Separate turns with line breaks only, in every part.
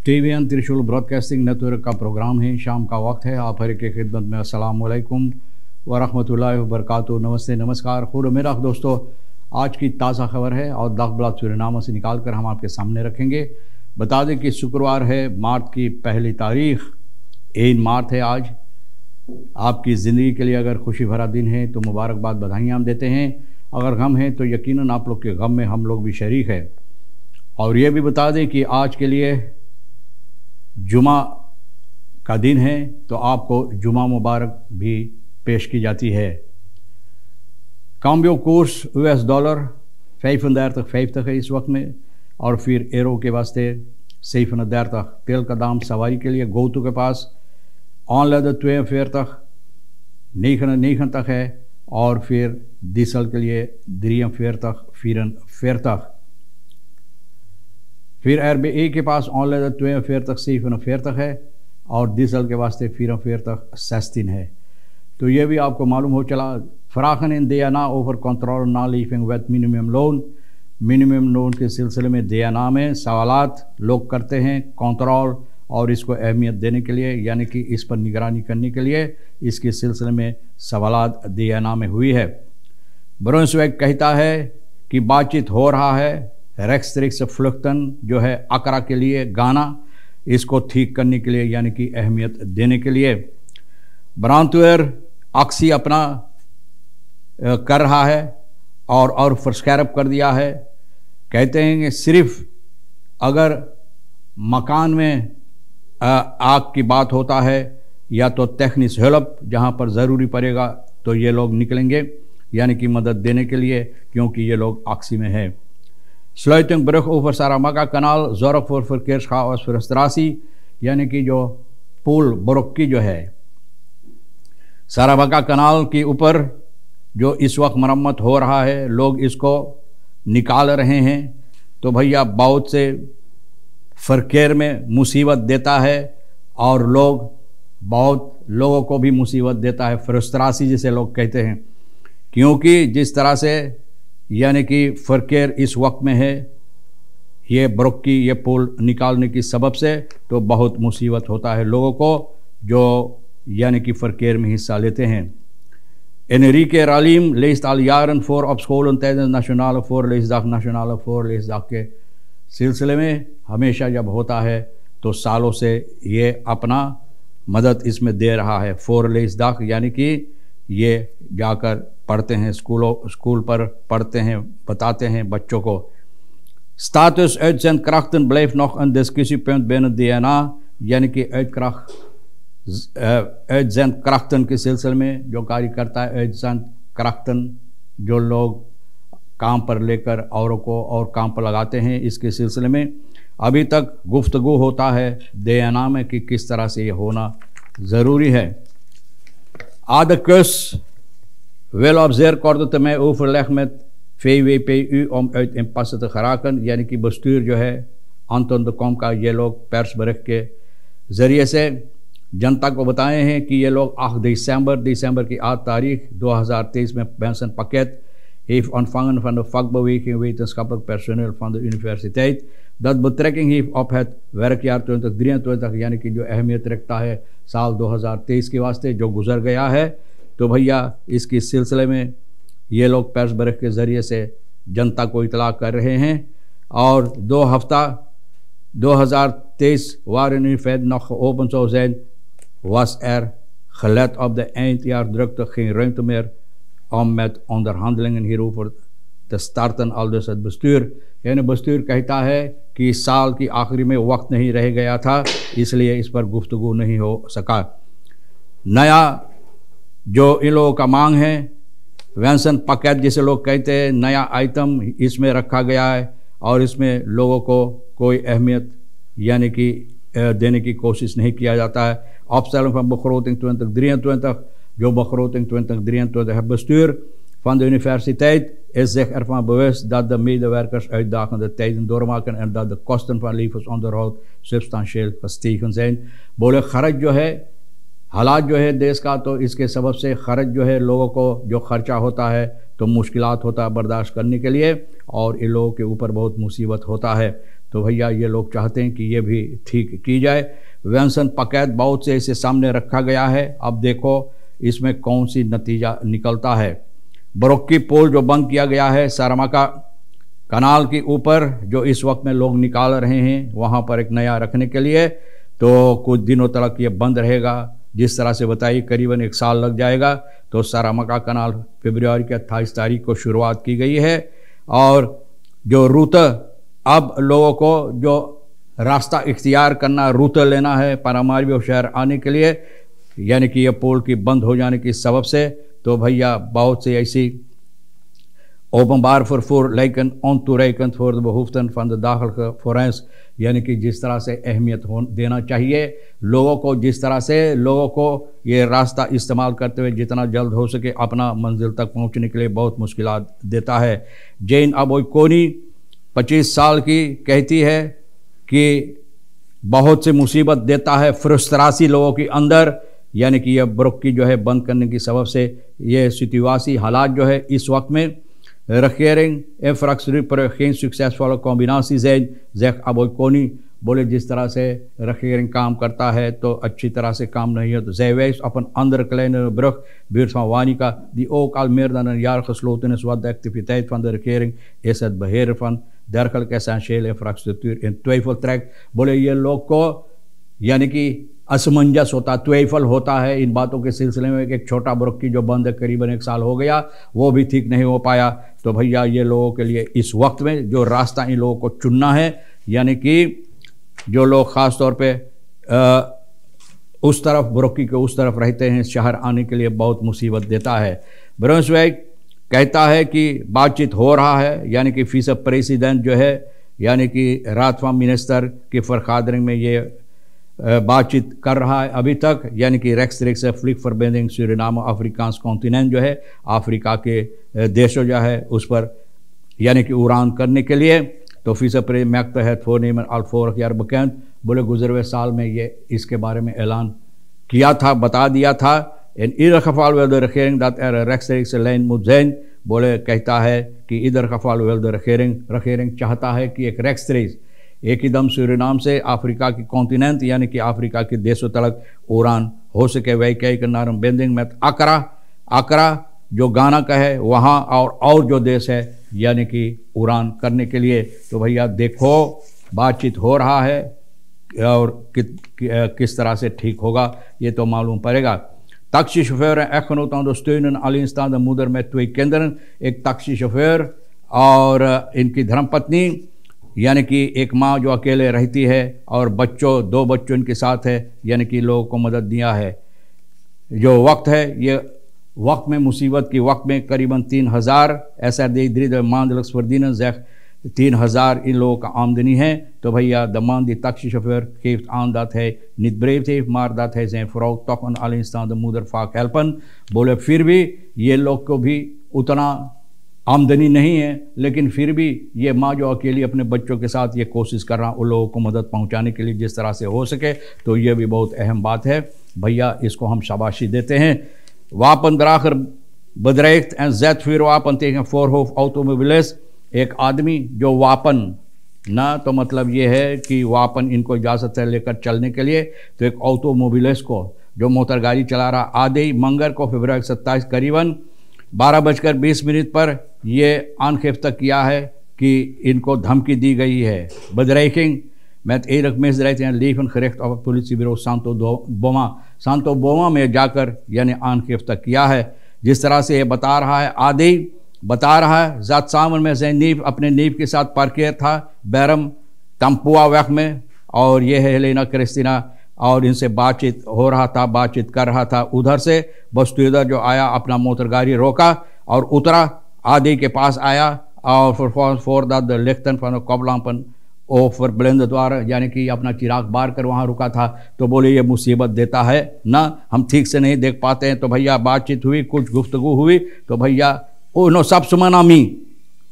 TVN त्रिशूल broadcasting network का programme है। शाम का वक्त है। आप हर की खिदमत में अस्सलाम वालेकुम व रहमतुल्लाहि व बरकातुहू। नमस्ते, नमस्कार, खुद मेरा दोस्तों। आज की ताज़ा खबर है और दागब्लाद सूरनामा से निकाल कर हम आपके सामने रखेंगे। बता दें कि शुक्रवार है, मार्च की पहली तारीख, 1 मार्च है आज। आपकी ज़िंदगी के लिए अगर खुशी भरा दिन है तो मुबारकबाद, बधाइयाँ हम देते हैं। अगर गम है तो यकीनन आप लोग के गम में हम लोग भी शरीक है। और ये भी बता दें कि आज के लिए जुमा का दिन है, तो आपको जुमा मुबारक भी पेश की जाती है। काम्बियो कोर्स US डॉलर 35 है इस वक्त में। और फिर एरो के वास्ते 37 तेल का दाम सवारी के लिए गोतू के पास ऑनलाइन 42 तक है। और फिर डीजल के लिए 43 फिर RBA के पास ऑनलाइन 42 है और डीजल के वास्ते 44 है। तो ये भी आपको मालूम हो चला। फ्राखन इन दियाना ओवर कंट्रोल ना leaving with minimum loan. Minimum loan के सिलसिले में दियाना में सवालात लोग करते हैं कंट्रोल, और इसको अहमियत देने के लिए, यानी कि इस पर निगरानी करने के लिए इसके सिलसिले में सवालात दियाना में हुई है। ब्रुन्सविक कहता है कि बातचीत हो रहा है। रेक्सट्रिक्स फ्लुक्टन जो है अकरा के लिए गाना, इसको ठीक करने के लिए, यानी कि अहमियत देने के लिए। ब्रांतवेयर अक्सी अपना कर रहा है और फर्स्कैरअप कर दिया है। कहते हैं कि सिर्फ अगर मकान में आग की बात होता है या तो टेक्निस हेल्प, जहाँ पर ज़रूरी पड़ेगा तो ये लोग निकलेंगे, यानी कि मदद देने के लिए, क्योंकि ये लोग अक्सी में है। स्लुइटिंग ब्रुग ओवर सारामगा कनाल ज़ोरक फॉर verkeerschaos frustratie, यानी कि जो पुल बुरुक्की जो है सारामगा कनाल के ऊपर जो इस वक्त मरम्मत हो रहा है, लोग इसको निकाल रहे हैं। तो भैया बहुत से फरकेर में मुसीबत देता है और बहुत लोगों को भी मुसीबत देता है, फ्रस्ट्रासी जिसे लोग कहते हैं। क्योंकि जिस तरह से यानी कि फरकेर इस वक्त में है, ये ब्रुक्की, ये पुल निकालने की सबब से तो बहुत मुसीबत होता है लोगों को जो यानी कि फरकेर में हिस्सा लेते हैं। Enrique Ralim leest al jaren voor op scholen tijdens nationale voorleesdag। nationale voorleesdag के सिलसिले में हमेशा जब होता है तो सालों से ये अपना मदद इसमें दे रहा है। voorleesdag यानी कि ये जाकर पढ़ते हैं, स्कूल पर पढ़ते हैं, बताते हैं बच्चों को। Status uitzendkrachten blijft nog een discussiepunt binnen DNA, यानी कि uitzendkrachten के सिलसिले में जो कार्य करता है uitzendkrachten, जो लोग काम पर लेकर औरों को और काम पर लगाते हैं, इसके सिलसिले में अभी तक गुफ्तगू होता है DNA में कि किस तरह से ये होना ज़रूरी है। Adekus wil op zeer korte termijn overleg met VWPU om uit impasse te geraken, यानी कि बस्तूर जो है अंतोन द कॉम का, ये लोग प्रेस ब्रेक के ज़रिए से जनता को बताए हैं कि ये लोग 8 december की 8 तारीख 2023 में Benson Pakket heeft ontvangen van de vakbeweging wetenschappelijk personeel van de universiteit, dat betrekking heeft op het werkjaar 2023, यानी कि जो अहमियत रखता है साल 2023 के वास्ते जो गुजर गया है। तो भैया इसके सिलसिले में ये लोग प्रेस ब्रेक के ज़रिए से जनता को इतला कर रहे हैं। और 2 हफ्ता 2023 waarin u verder nog geopend zou zijn, was gelet op de eindjaardrukte geen ruimte meer om met onderhandelingen hierover te starten, aldus het bestuur। यानी bestuur कहता है कि इस साल की आखिरी में वक्त नहीं रह गया था, इसलिए इस पर गुफ्तगू नहीं हो सका। नया जो इन लोगों का मांग है, वेंसन पकेट जिसे लोग कहते हैं, नया आइटम इसमें रखा गया है और इसमें लोगों को कोई अहमियत यानी कि देने की कोशिश नहीं किया जाता है। Opstelling van begroting 2023, जो begroting 2023 het bestuur van de universiteit is zich ervan bewust dat de medewerkers uitdagende tijden doormaken en dat de kosten van levensonderhoud substantieel gestegen zijn। बोले खर्च जो है, हालात जो है देश का, तो इसके सबब से खर्च जो है लोगों को जो खर्चा होता है तो मुश्किलात होता है बर्दाश्त करने के लिए, और इन लोगों के ऊपर बहुत मुसीबत होता है। तो भैया ये लोग चाहते हैं कि ये भी ठीक की जाए। व्यंसन पकैत बहुत से इसे सामने रखा गया है। अब देखो इसमें कौन सी नतीजा निकलता है। बरोक्की पुल जो बंद किया गया है सारामका कनाल के ऊपर, जो इस वक्त में लोग निकाल रहे हैं वहाँ पर एक नया रखने के लिए, तो कुछ दिनों तक ये बंद रहेगा। जिस तरह से बताइए करीबन 1 साल लग जाएगा। तो सारामका कनाल फरवरी के 28 तारीख को शुरुआत की गई है। और जो रूट, अब लोगों को जो रास्ता इख्तियार करना, रूट लेना है पारामारिबो शहर आने के लिए, यानी कि ये पुल की बंद हो जाने की सबब से, तो भैया बहुत से ऐसी openbaar vervoer lijken ontoereikend voor de behoeften van de dagelijke forens, यानी कि जिस तरह से अहमियत देना चाहिए लोगों को, जिस तरह से लोगों को ये रास्ता इस्तेमाल करते हुए जितना जल्द हो सके अपना मंजिल तक पहुंचने के लिए बहुत मुश्किलात देता है। जैन अबोइकोनी 25 साल की कहती है कि बहुत सी मुसीबत देता है फ्रस्ट्रेशन लोगों के अंदर, यानी कि यह बरोक्की जो है बंद करने की सबब से ये सितुएसी हालात जो है इस वक्त में regering infrastructuur geen succesvolle combinatie zijn, zegt Aboikoni। बोले जिस तरह से regering काम करता है तो अच्छी तरह से काम नहीं है। तो zij wijst op een andere kleine brug, buurt van Wanica, die ook al meer dan een jaar gesloten is, wat de activiteit van de regering is het beheren van dergelijke essentiële infrastructuur in twijfel trekt। बोले ये लोग को यानी कि असमंजस होता, त्वेफल होता है इन बातों के सिलसिले में। एक छोटा बरोक्की जो बंद है करीबन 1 साल हो गया, वो भी ठीक नहीं हो पाया। तो भैया ये लोगों के लिए इस वक्त में जो रास्ता इन लोगों को चुनना है, यानी कि जो लोग ख़ास तौर पे उस तरफ बरोक्की के उस तरफ रहते हैं, शहर आने के लिए बहुत मुसीबत देता है। ब्रुन्सविक कहता है कि बातचीत हो रहा है, यानी कि फीस प्रेसिडेंट जो है, यानी कि रात van मिनिस्टर की फरखादरिंग में ये बातचीत कर रहा है अभी तक, यानी कि rechtstreeks vliegverbinding Suriname Afrikaans continent जो है, अफ्रीका के देशों जो है उस पर यानी कि उड़ान करने के लिए। तो vicepresident merkte het voornemen al vorig jaar bekend। बोले गुजरे हुए साल में ये इसके बारे में ऐलान किया था, बता दिया था। in ieder geval wil de regering dat er een rechtstreekse lijn moet zijn। बोले कहता है कि इधर geval wil de regering चाहता है कि एक rechtstreeks एक ही दम सूरीनाम से अफ्रीका की कॉन्टिनेंट यानी कि अफ्रीका के देशों तक उड़ान हो सके। वही कई नारम बेंदिंग में अकरा जो गाना का है वहाँ और जो देश है यानी कि उड़ान करने के लिए। तो भैया देखो बातचीत हो रहा है और किस तरह से ठीक होगा ये तो मालूम पड़ेगा। taxichauffeur en echtgenoot ondersteunen alleenstaande moeder met 2 kinderen। एक taxichauffeur और इनकी धर्मपत्नी यानी कि एक माँ जो अकेले रहती है और 2 बच्चों इनके साथ है, यानी कि लोगों को मदद दिया है। जो वक्त है ये वक्त में मुसीबत की वक्त में करीबन 3000 ऐसा maandelijks verdienen, zeg 3000 इन लोगों का आमदनी है। तो भैया de man die taxichauffeur geeft aan dat hij niet breed heeft, maar dat hij zijn vrouw toch een alleenstaande moeder vaak helpen। बोले फिर भी ये लोग को भी उतना आमदनी नहीं है, लेकिन फिर भी ये माँ जो अकेली अपने बच्चों के साथ ये कोशिश कर रहा उन लोगों को मदद पहुँचाने के लिए जिस तरह से हो सके। तो ये भी बहुत अहम बात है भैया, इसको हम शाबाशी देते हैं। wapendrager bedreigt en zet vuurwapen tegen voorhoofd automobilist। एक आदमी जो वापन ना, तो मतलब ये है कि वापन इनको इजाज़त है लेकर चलने के लिए। तो एक ऑटोमोबिलिस्ट को जो मोटर गाड़ी चला रहा आधे मंगर को फरवरी 27 करीबन 12:20 पर ये aangeeft किया है कि इनको धमकी दी गई है। bedreiging met enig misdrijf en leven gericht op het politiebureau सांतो बोमा में जाकर यानी aangeeft किया है। जिस तरह से ये बता रहा है आदि बता रहा है ज़ात सामन में से नीव अपने नीव के साथ पार्कियर था बैरम तम्पुआ वक्त में, और ये है हेलेना क्रिस्टीना, और इनसे बातचीत हो रहा था, बातचीत कर रहा था। उधर से बस्तुइदर जो आया अपना मोटर गाड़ी रोका और उतरा, आदि के पास आया और फॉर द लिख्तन फन कबलापन ओफर ब्लेंड द्वारा यानी कि अपना चिराग बार कर वहाँ रुका था। तो बोले ये मुसीबत देता है ना, हम ठीक से नहीं देख पाते हैं। तो भैया बातचीत हुई, कुछ गुफ्तगू हुई। तो भैया ओ नो सब सुमानामी,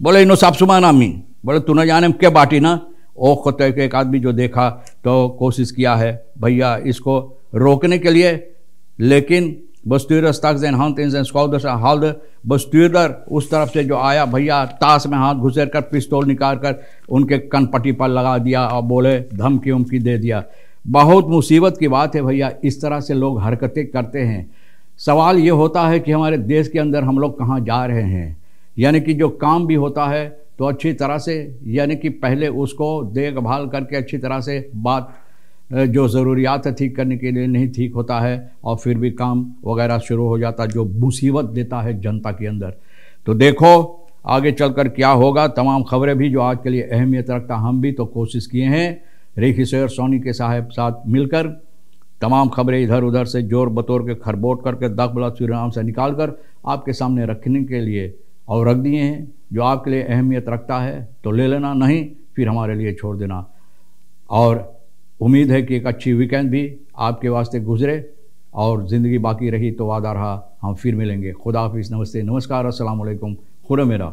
बोले नो सब सुमानामी, बोले तू न जाने क्या बाटी ना। ओ खुद एक आदमी जो देखा तो कोशिश किया है भैया इसको रोकने के लिए, लेकिन bestuurder stak zijn hand in zijn schouders en haalde बस इधर उस तरफ से जो आया भैया ताश में हाथ घुसेर कर पिस्तौल निकाल कर उनके कनपट्टी पर लगा दिया और बोले धमकी उमकी दे दिया। बहुत मुसीबत की बात है भैया, इस तरह से लोग हरकतें करते हैं। सवाल ये होता है कि हमारे देश के अंदर हम लोग कहाँ जा रहे हैं, यानी कि जो काम भी होता है तो अच्छी तरह से, यानी कि पहले उसको देखभाल करके अच्छी तरह से बात जो ज़रूरियात है ठीक करने के लिए नहीं ठीक होता है और फिर भी काम वगैरह शुरू हो जाता जो मुसीबत देता है जनता के अंदर। तो देखो आगे चलकर क्या होगा। तमाम खबरें भी जो आज के लिए अहमियत रखता, हम भी तो कोशिश किए हैं रेखी सैयद सोनी के साथ मिलकर तमाम खबरें इधर उधर से जोर बतोर के खरबोट करके दखबला सूर्यनाम से निकाल कर आपके सामने रखने के लिए और रख दिए हैं। जो आपके लिए अहमियत रखता है तो ले लेना, नहीं फिर हमारे लिए छोड़ देना। और उम्मीद है कि एक अच्छी वीकेंड भी आपके वास्ते गुजरे और ज़िंदगी बाकी रही तो वादा रहा हम फिर मिलेंगे। खुदा हाफिज़, नमस्ते, नमस्कार, अस्सलाम वालेकुम, खुदा मेरा।